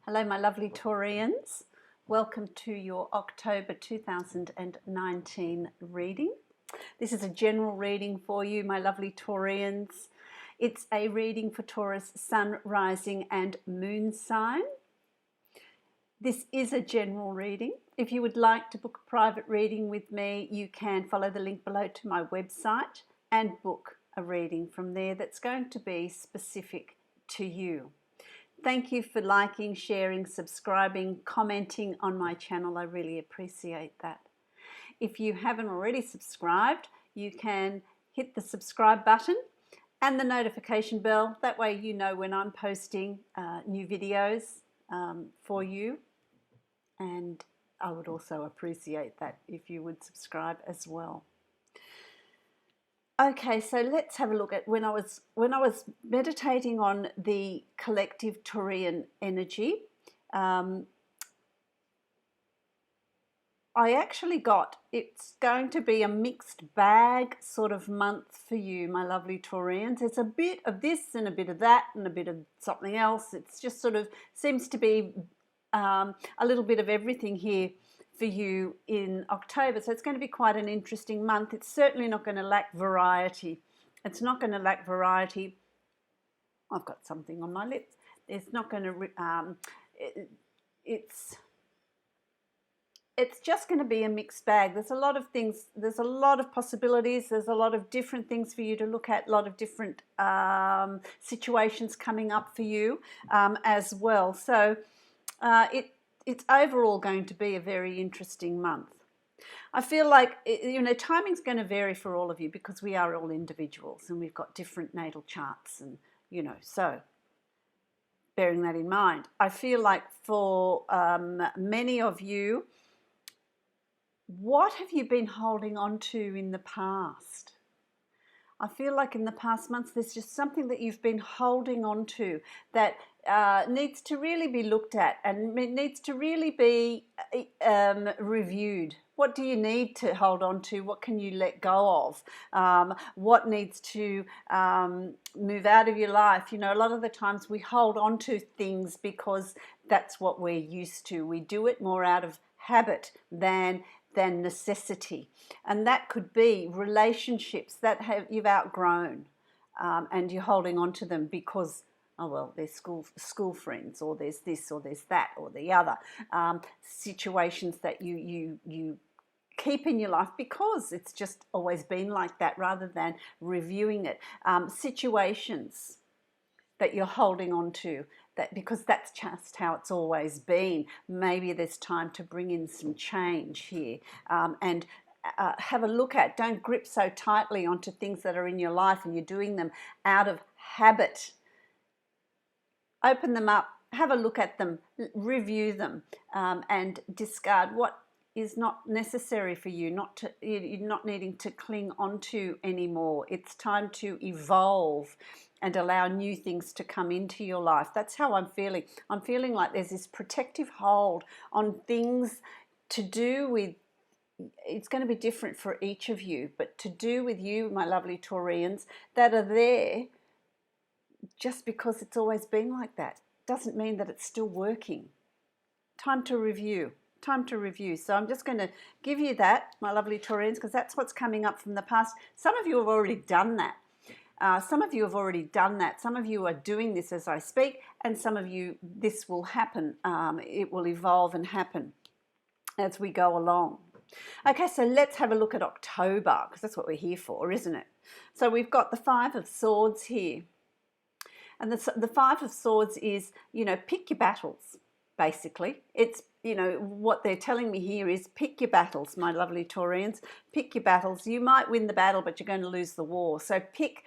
Hello, my lovely Taurians. Welcome to your October 2019 reading. This is a general reading for you, my lovely Taurians. It's a reading for Taurus, Sun, Rising and Moon sign. This is a general reading. If you would like to book a private reading with me, you can follow the link below to my website and book a reading from there that's going to be specific to you. Thank you for liking, sharing, subscribing, commenting on my channel. I really appreciate that. If you haven't already subscribed, you can hit the subscribe button and the notification bell. That way you know when I'm posting new videos for you. And I would also appreciate that if you would subscribe as well. Okay, so let's have a look at when I was meditating on the collective Taurian energy. I actually got, it's going to be a mixed bag sort of month for you, my lovely Taurians. It's a bit of this and a bit of that and a bit of something else. It's just sort of seems to be a little bit of everything here for you in October. So it's going to be quite an interesting month. It's certainly not going to lack variety. It's not going to lack variety. I've got something on my lips. It's not going to, it's just going to be a mixed bag. There's a lot of things, there's a lot of possibilities, there's a lot of different things for you to look at, a lot of different situations coming up for you as well. So it's overall going to be a very interesting month. I feel like, timing's going to vary for all of you because we are all individuals and we've got different natal charts and, so bearing that in mind, I feel like for many of you, what have you been holding on to in the past? I feel like in the past months, there's just something that you've been holding on to that needs to really be looked at and it needs to really be reviewed. What do you need to hold on to? What can you let go of? What needs to move out of your life? A lot of the times we hold on to things because that's what we're used to. We do it more out of habit than necessity, and that could be relationships that you've outgrown and you're holding on to them because they're school friends, or there's this or there's that or the other situations that you keep in your life because it's just always been like that, rather than reviewing it. Situations that you're holding on to, that because that's just how it's always been. Maybe there's time to bring in some change here and have a look at, don't grip so tightly onto things that are in your life and you're doing them out of habit. Open them up, have a look at them, review them, and discard what is not necessary for you, you're not needing to cling onto anymore. It's time to evolve and allow new things to come into your life. That's how I'm feeling. I'm feeling like there's this protective hold on things to do with, it's going to be different for each of you, but to do with you, my lovely Taurians, that are there just because it's always been like that. Doesn't mean that it's still working. Time to review. Time to review. So I'm just going to give you that, my lovely Taurians, because that's what's coming up from the past. Some of you have already done that. Some of you have already done that. Some of you are doing this as I speak, and some of you, this will happen. It will evolve and happen as we go along. Okay, so let's have a look at October, because that's what we're here for, isn't it? So we've got the Five of Swords here. And the Five of Swords is, pick your battles, basically. It's, what they're telling me here is pick your battles, my lovely Taurians. Pick your battles. You might win the battle, but you're going to lose the war. So pick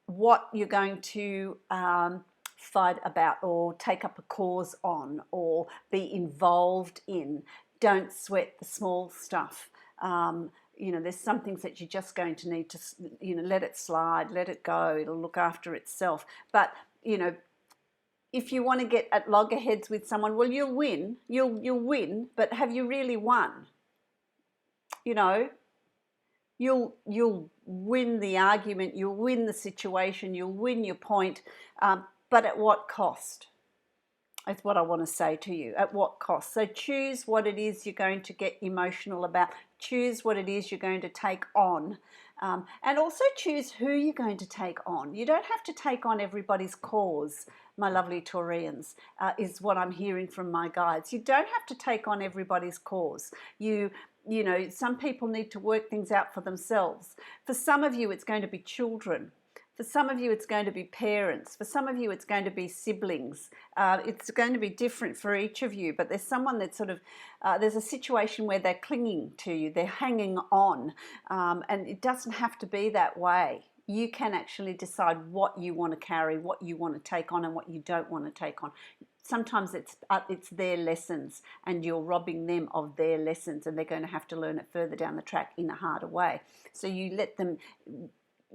what you're going to fight about or take up a cause on or be involved in. Don't sweat the small stuff. There's some things that you're just going to need to, let it slide, let it go. It'll look after itself. But, if you want to get at loggerheads with someone, well, you'll win. You'll win, but have you really won? You'll win the argument, you'll win the situation, you'll win your point, but at what cost? Is what I want to say to you. At what cost? So choose what it is you're going to get emotional about. Choose what it is you're going to take on. And also choose who you're going to take on. You don't have to take on everybody's cause, my lovely Taurians, is what I'm hearing from my guides. You don't have to take on everybody's cause. You know, some people need to work things out for themselves. For some of you, it's going to be children. For some of you, it's going to be parents. For some of you, it's going to be siblings. It's going to be different for each of you, but there's someone that's sort of, there's a situation where they're clinging to you, they're hanging on, and it doesn't have to be that way. You can actually decide what you want to carry, what you want to take on, and what you don't want to take on. Sometimes it's their lessons, and you're robbing them of their lessons, and they're going to have to learn it further down the track in a harder way. So you let them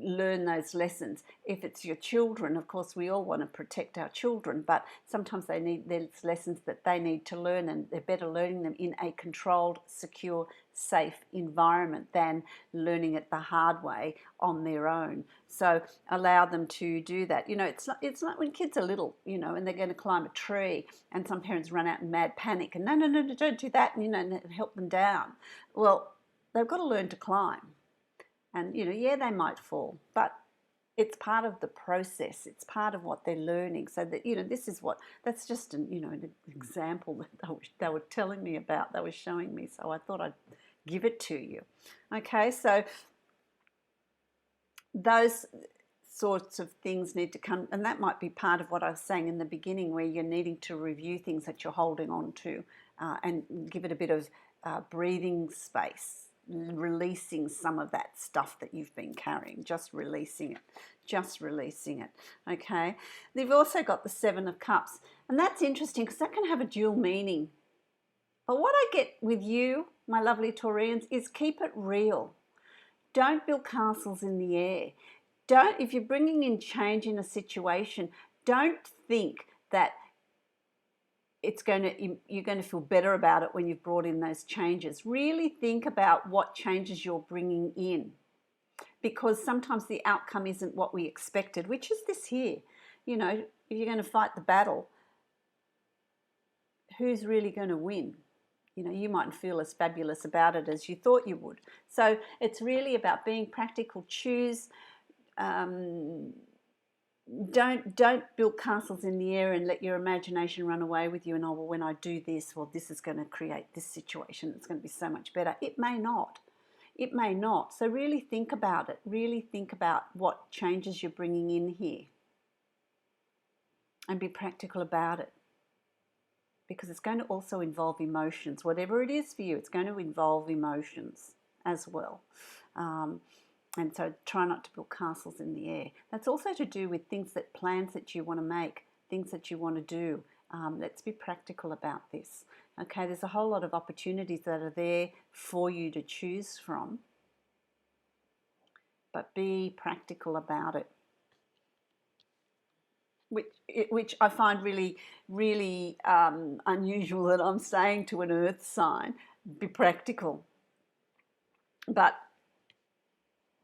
learn those lessons. If it's your children, of course, we all want to protect our children, but sometimes there's lessons that they need to learn, and they're better learning them in a controlled, secure, safe environment than learning it the hard way on their own. So allow them to do that. You know, it's like when kids are little, you know, and they're going to climb a tree, and some parents run out in mad panic and no, don't do that, and, you know, and help them down. Well, they've got to learn to climb. And, you know, yeah, they might fall, but it's part of the process. It's part of what they're learning. So that, you know, that's just an, you know, an example that they were telling me about, they were showing me. So I thought I'd give it to you. Okay, so those sorts of things need to come, and that might be part of what I was saying in the beginning, where you're needing to review things that you're holding on to, and give it a bit of breathing space. Releasing some of that stuff that you've been carrying, just releasing it. Okay, they've also got the Seven of Cups, and that's interesting because that can have a dual meaning. But what I get with you, my lovely Taurians, is keep it real. Don't build castles in the air. If you're bringing in change in a situation, don't think that you're going to feel better about it when you've brought in those changes. Really think about what changes you're bringing in, because sometimes the outcome isn't what we expected, which is this here. You know, if you're going to fight the battle, who's really going to win? You know, you mightn't feel as fabulous about it as you thought you would. So it's really about being practical. Choose. Don't build castles in the air and let your imagination run away with you and, oh, well, when I do this, well, this is going to create this situation. It's going to be so much better. It may not. It may not. So really think about it. Really think about what changes you're bringing in here, and be practical about it, because it's going to also involve emotions. Whatever it is for you, it's going to involve emotions as well. And so try not to build castles in the air. That's also to do with plans that you want to make, things that you want to do. Let's be practical about this. Okay, there's a whole lot of opportunities that are there for you to choose from, but be practical about it. Which I find really, really unusual that I'm saying to an earth sign, be practical. But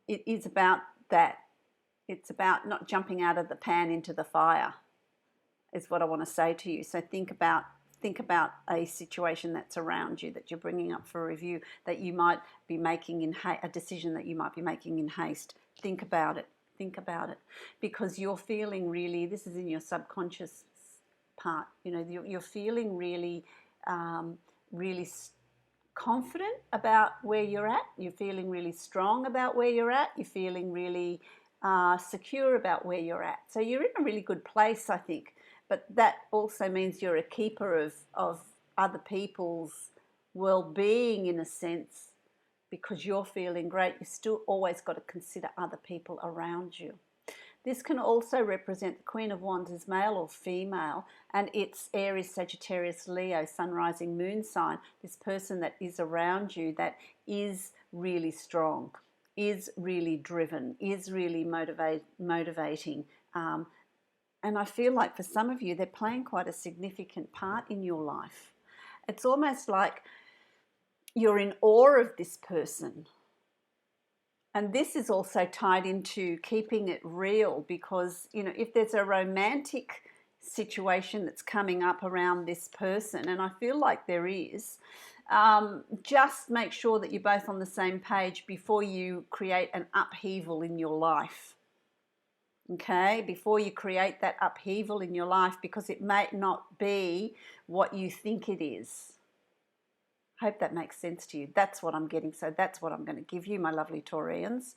it is about that. It's about not jumping out of the pan into the fire, is what I want to say to you. So think about a situation that's around you that you're bringing up for review, that you might be making a decision that you might be making in haste. Think about it. Think about it, because you're feeling really, this is in your subconscious part, you know, you're feeling really, really confident about where you're at. You're feeling really strong about where you're at. You're feeling really secure about where you're at. So you're in a really good place, I think. But that also means you're a keeper of other people's well-being, in a sense, because you're feeling great. You still always got to consider other people around you. This can also represent the Queen of Wands as male or female, and it's Aries, Sagittarius, Leo, sun, rising, moon sign. This person that is around you that is really strong, is really driven, is really motivating. And I feel like for some of you, they're playing quite a significant part in your life. It's almost like you're in awe of this person. And this is also tied into keeping it real, because, you know, if there's a romantic situation that's coming up around this person, and I feel like there is. Just make sure that you're both on the same page before you create an upheaval in your life. Okay, before you create that upheaval in your life, because it may not be what you think it is. Hope that makes sense to you. That's what I'm getting. So that's what I'm going to give you, my lovely Taurians,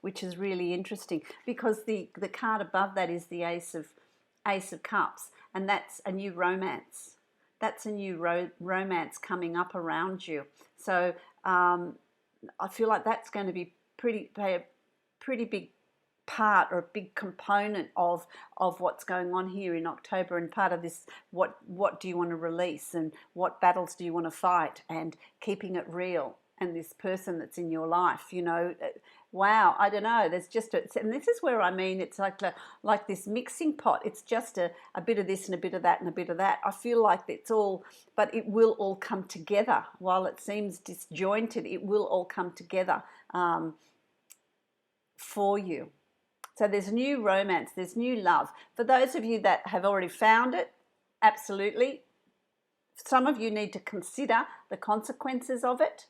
which is really interesting, because the card above that is the Ace of Cups, and that's a new romance. That's a new romance coming up around you. So I feel like that's going to be play a pretty big part, or a big component of what's going on here in October, and part of this, what do you want to release, and what battles do you want to fight, and keeping it real, and this person that's in your life, you know. Wow, I don't know, there's just and this is where I mean, it's like this mixing pot. It's just a bit of this and a bit of that and a bit of that. I feel like it's all, but it will all come together. While it seems disjointed, it will all come together for you. So there's new romance, there's new love. For those of you that have already found it, absolutely. Some of you need to consider the consequences of it.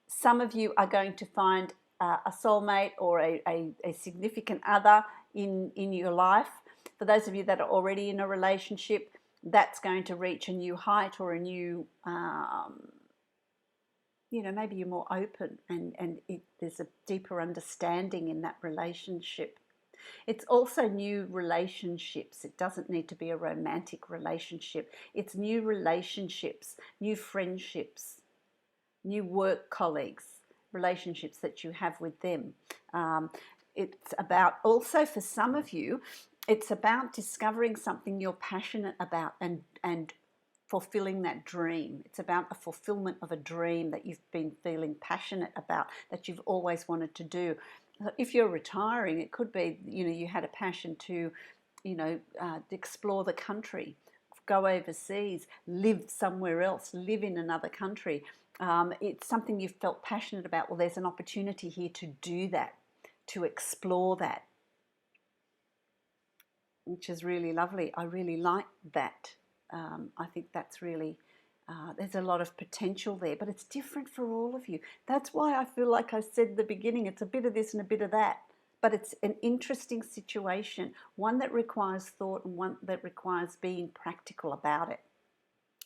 Some of you are going to find a soulmate or a significant other in your life. For those of you that are already in a relationship, that's going to reach a new height, or a new, you know, maybe you're more open, and there's a deeper understanding in that relationship. It's also new relationships. It doesn't need to be a romantic relationship. It's new relationships, new friendships, new work colleagues, relationships that you have with them. It's about, also for some of you, it's about discovering something you're passionate about, and fulfilling that dream. It's about a fulfillment of a dream that you've been feeling passionate about, that you've always wanted to do. If you're retiring, it could be, you know, you had a passion to, you know, explore the country, go overseas, live somewhere else, live in another country. It's something you've felt passionate about. Well, there's an opportunity here to do that, to explore that, which is really lovely. I really like that. I think that's really, there's a lot of potential there, but it's different for all of you. That's why I feel like I said at the beginning, it's a bit of this and a bit of that, but it's an interesting situation, one that requires thought, and one that requires being practical about it,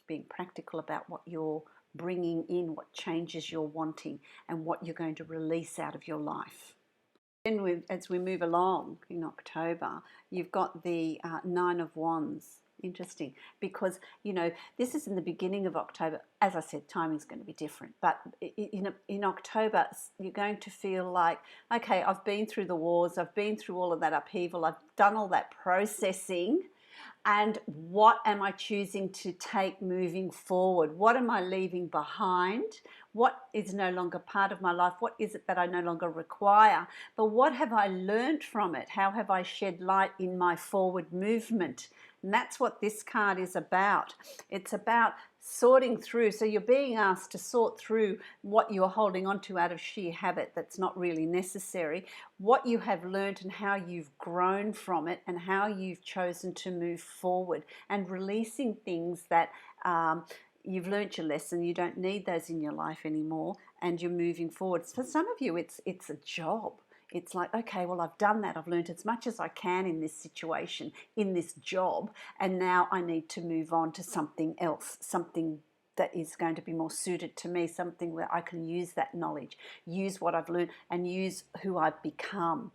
being practical about what you're bringing in, what changes you're wanting, and what you're going to release out of your life. Then as we move along in October, you've got the Nine of Wands. Interesting, because, you know, this is in the beginning of October. As I said, timing's going to be different, but in October you're going to feel like, okay, I've been through the wars, I've been through all of that upheaval, I've done all that processing, and what am I choosing to take moving forward? What am I leaving behind? What is no longer part of my life? What is it that I no longer require? But what have I learned from it? How have I shed light in my forward movement? And that's what this card is about. It's about sorting through. So you're being asked to sort through what you're holding on to out of sheer habit that's not really necessary, what you have learned and how you've grown from it, and how you've chosen to move forward, and releasing things that you've learnt your lesson, you don't need those in your life anymore, and you're moving forward. For some of you, it's a job. It's like, okay, well, I've done that. I've learned as much as I can in this situation, in this job, and now I need to move on to something else, something that is going to be more suited to me, something where I can use that knowledge, use what I've learned, and use who I've become.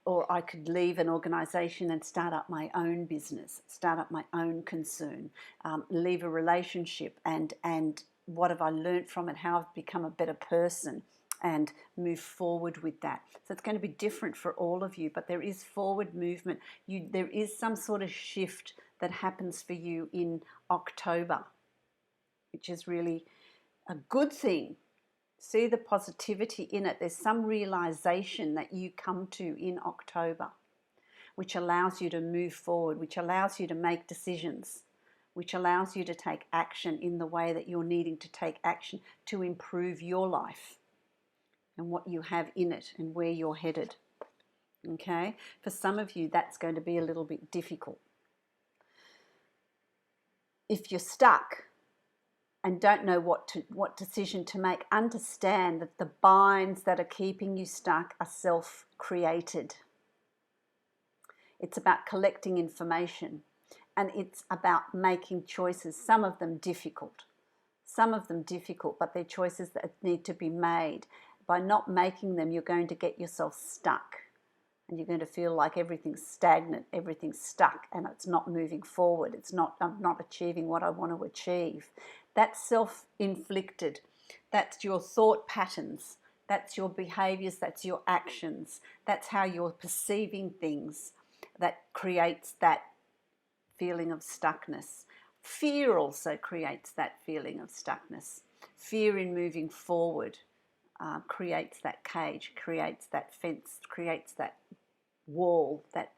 Or I could leave an organisation and start up my own business, start up my own concern, leave a relationship, and what have I learned from it, how I've become a better person, and move forward with that. So it's going to be different for all of you, but there is forward movement. There is some sort of shift that happens for you in October, which is really a good thing. See the positivity in it. There's some realization that you come to in October, which allows you to move forward, which allows you to make decisions, which allows you to take action in the way that you're needing to take action to improve your life and what you have in it and where you're headed. Okay? For some of you, that's going to be a little bit difficult. if you're stuck and don't know what decision to make, understand that the binds that are keeping you stuck are self-created. It's about collecting information, and it's about making choices, some of them difficult, but they're choices that need to be made. By not making them, you're going to get yourself stuck, and you're going to feel like everything's stagnant, everything's stuck, and it's not moving forward. I'm not achieving what I want to achieve. That's self-inflicted. That's your thought patterns. That's your behaviors. That's your actions. That's how you're perceiving things that creates that feeling of stuckness. Fear also creates that feeling of stuckness. Fear in moving forward creates that cage, creates that fence, creates that wall that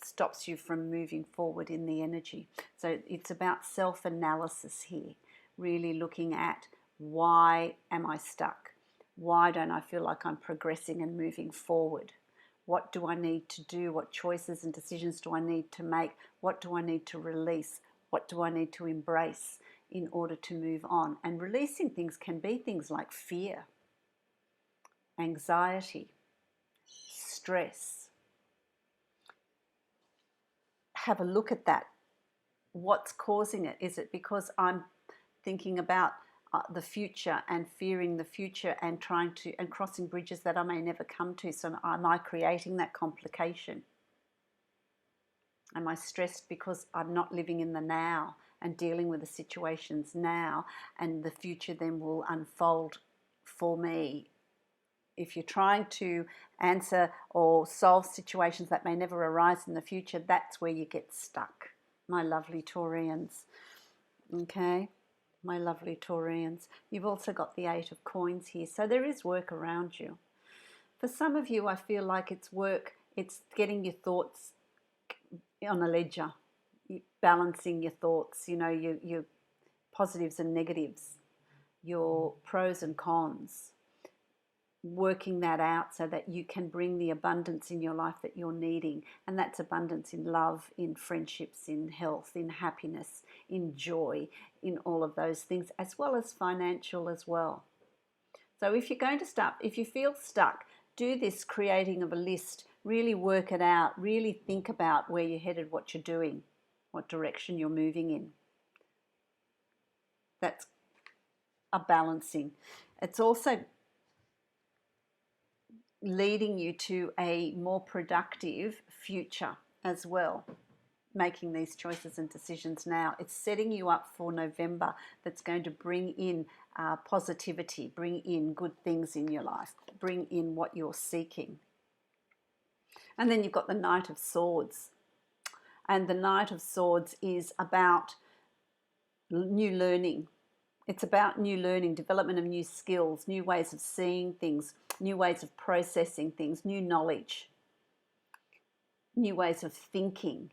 stops you from moving forward in the energy. So it's about self-analysis here, really looking at, why am I stuck? Why don't I feel like I'm progressing and moving forward? What do I need to do? What choices and decisions do I need to make? What do I need to release? What do I need to embrace in order to move on? And releasing things can be things like fear, anxiety, stress. Have a look at that. What's causing it? Is it because I'm thinking about the future and fearing the future and trying to and crossing bridges that I may never come to? So am I creating that complication? Am I stressed because I'm not living in the now and dealing with the situations now, and the future then will unfold for me? If you're trying to answer or solve situations that may never arise in the future, that's where you get stuck, my lovely Taurians. Okay? My lovely Taurians. You've also got the 8 of coins here, so there is work around you. For some of you, I feel like it's work, it's getting your thoughts on a ledger, balancing your thoughts, your positives and negatives, your pros and cons, working that out so that you can bring the abundance in your life that you're needing. And that's abundance in love, in friendships, in health, in happiness, in joy, in all of those things, as well as financial as well. So if you feel stuck, do this creating of a list, really work it out, really think about where you're headed, what you're doing, what direction you're moving in. That's a balancing. It's also leading you to a more productive future as well, making these choices and decisions now. It's setting you up for November that's going to bring in positivity, bring in good things in your life, bring in what you're seeking. And then you've got the Knight of Swords. And the Knight of Swords is about new learning. It's about new learning, development of new skills, new ways of seeing things, new ways of processing things, new knowledge, new ways of thinking.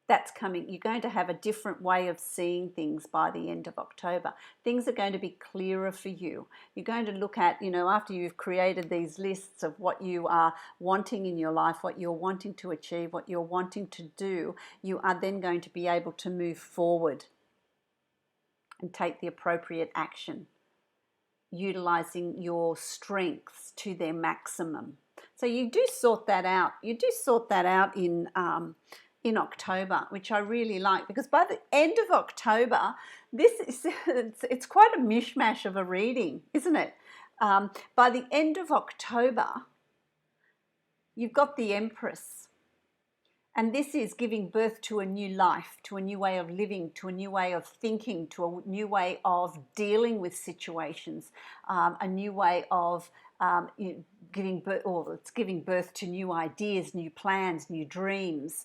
That's coming. You're going to have a different way of seeing things by the end of October. Things are going to be clearer for you. You're going to look at, after you've created these lists of what you are wanting in your life, what you're wanting to achieve, what you're wanting to do, you are then going to be able to move forward and take the appropriate action, utilizing your strengths to their maximum. So you do sort that out. You do sort that out in October, which I really like, because by the end of October, it's quite a mishmash of a reading, isn't it? By the end of October, you've got the Empress. And this is giving birth to a new life, to a new way of living, to a new way of thinking, to a new way of dealing with situations, a new way of giving birth to new ideas, new plans, new dreams,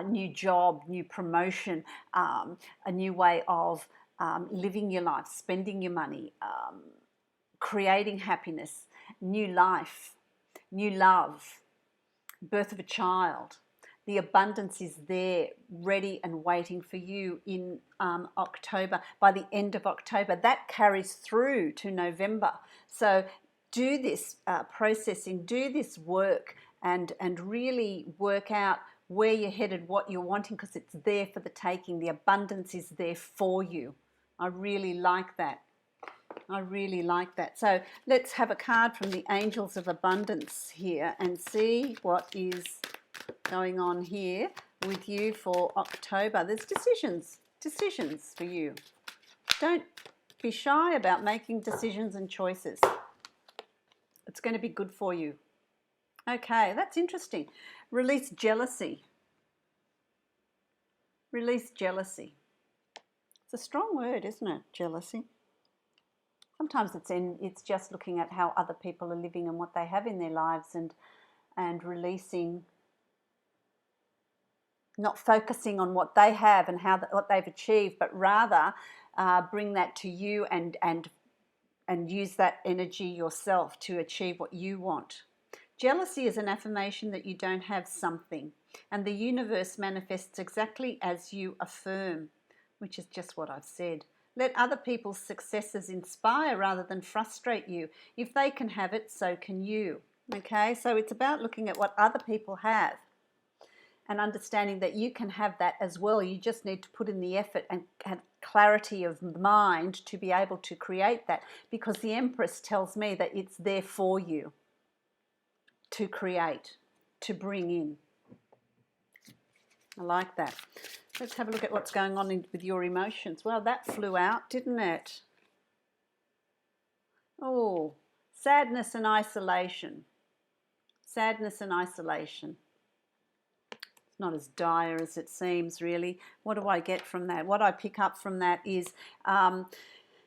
new job, new promotion, a new way of living your life, spending your money, creating happiness, new life, new love, birth of a child. The abundance is there, ready and waiting for you in October. By the end of October, that carries through to November. So do this processing, do this work, and really work out where you're headed, what you're wanting, because it's there for the taking. The abundance is there for you. I really like that. I really like that. So let's have a card from the Angels of Abundance here and see what is going on here with you for October. There's decisions for you. Don't be shy about making decisions and choices. It's going to be good for you. Okay, that's interesting. Release jealousy. Release jealousy. It's a strong word, isn't it? Jealousy. Sometimes it's just looking at how other people are living and what they have in their lives, and releasing, not focusing on what they have and what they've achieved, but rather bring that to you and use that energy yourself to achieve what you want. Jealousy is an affirmation that you don't have something, and the universe manifests exactly as you affirm, which is just what I've said. Let other people's successes inspire rather than frustrate you. If they can have it, so can you. Okay, so it's about looking at what other people have and understanding that you can have that as well. You just need to put in the effort and have clarity of mind to be able to create that, because the Empress tells me that it's there for you to create, to bring in. I like that. Let's have a look at what's going on with your emotions. Well, that flew out, didn't it? Oh, sadness and isolation. Sadness and isolation. It's not as dire as it seems, really. What do I get from that? What I pick up from that is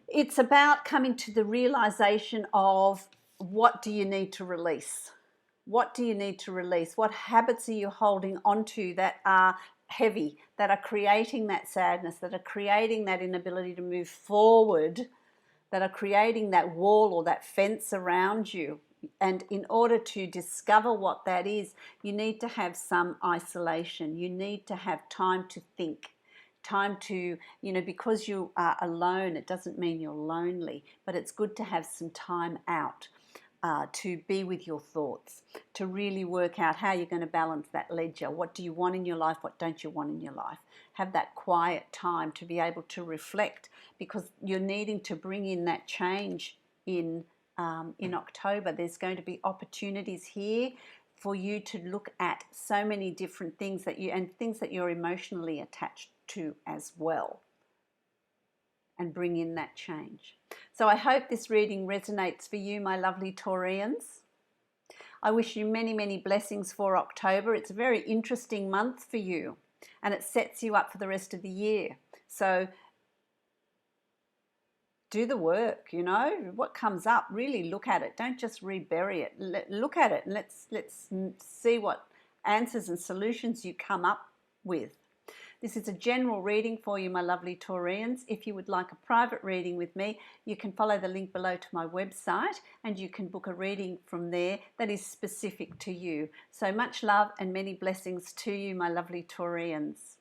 it's about coming to the realization of, what do you need to release? What do you need to release? What habits are you holding onto that are heavy, that are creating that sadness, that are creating that inability to move forward, that are creating that wall or that fence around you? And in order to discover what that is, you need to have some isolation. You need to have time to think, time to, because you are alone, it doesn't mean you're lonely, but it's good to have some time out. To be with your thoughts, to really work out how you're going to balance that ledger. What do you want in your life? What don't you want in your life? Have that quiet time to be able to reflect, because you're needing to bring in that change in October. There's going to be opportunities here for you to look at so many different things and things that you're emotionally attached to as well, and bring in that change. So I hope this reading resonates for you, my lovely Taurians. I wish you many, many blessings for October. It's a very interesting month for you, and it sets you up for the rest of the year. So do the work, what comes up, really look at it. Don't just rebury it. Look at it and let's see what answers and solutions you come up with. This is a general reading for you, my lovely Taurians. If you would like a private reading with me, you can follow the link below to my website, and you can book a reading from there that is specific to you. So much love and many blessings to you, my lovely Taurians.